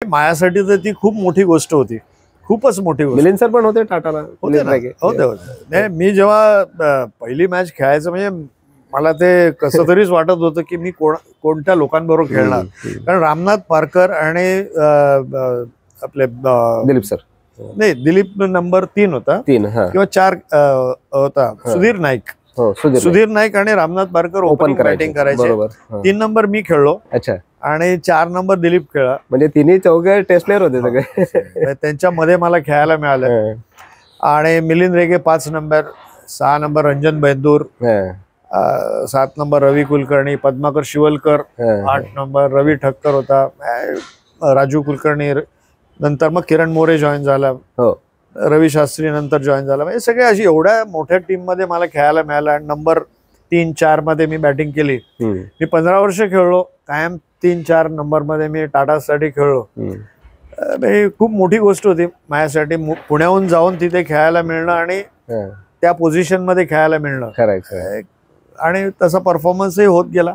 माझ्यासाठी तर ती खूप मोठी गोष्ट होती, खूपच मोठी गोष्ट. मिलिंद सर पण होते टाटाला. होते. मी जेव्हा पहिली मॅच खेळायचं म्हणजे मला ते कसं तरीच वाटत होतं की मी कोणत्या लोकांबरोबर खेळणार. कारण रामनाथ पारकर आणि आपले दिलीप सर, नाही दिलीप नंबर 3 होता किंवा 4 होता, सुधीर नाईक. सुधीर नाईक आणि रामनाथ पारकर ओपन बॅटिंग करायचे. 3 नंबर मी खेळलो. अच्छा. आणि 4 नंबर दिलीप खेळला. म्हणजे तिन्ही चौघे टेस्ट प्लेअर होते सगळे. त्यांच्यामध्ये मला खेळायला मिळालं. आणि Milind Rege 5 number, 6 number Ranjan Baindoor, 7 number Ravi Kulkarni, Padmakar Shivalkar, 8 number Ravi Thakkar होता, राजू कुलकर्णी, नंतर मग किरण मोरे जॉईन झाला, रवी शास्त्री नंतर जॉईन झाला. म्हणजे सगळे अशी एवढ्या मोठ्या टीम मध्ये मला खेळायला मिळालं. आणि नंबर 3-4 मध्ये मी बॅटिंग केली. मी 15 वर्ष खेळलो कायम 3-4 नंबर मध्ये मी टाटासाठी खेळलो. खूप मोठी गोष्ट होती माझ्यासाठी पुण्याहून जाऊन तिथे खेळायला मिळणं आणि त्या पोझिशन मध्ये खेळायला मिळणं. आणि तसा परफॉर्मन्सही होत गेला.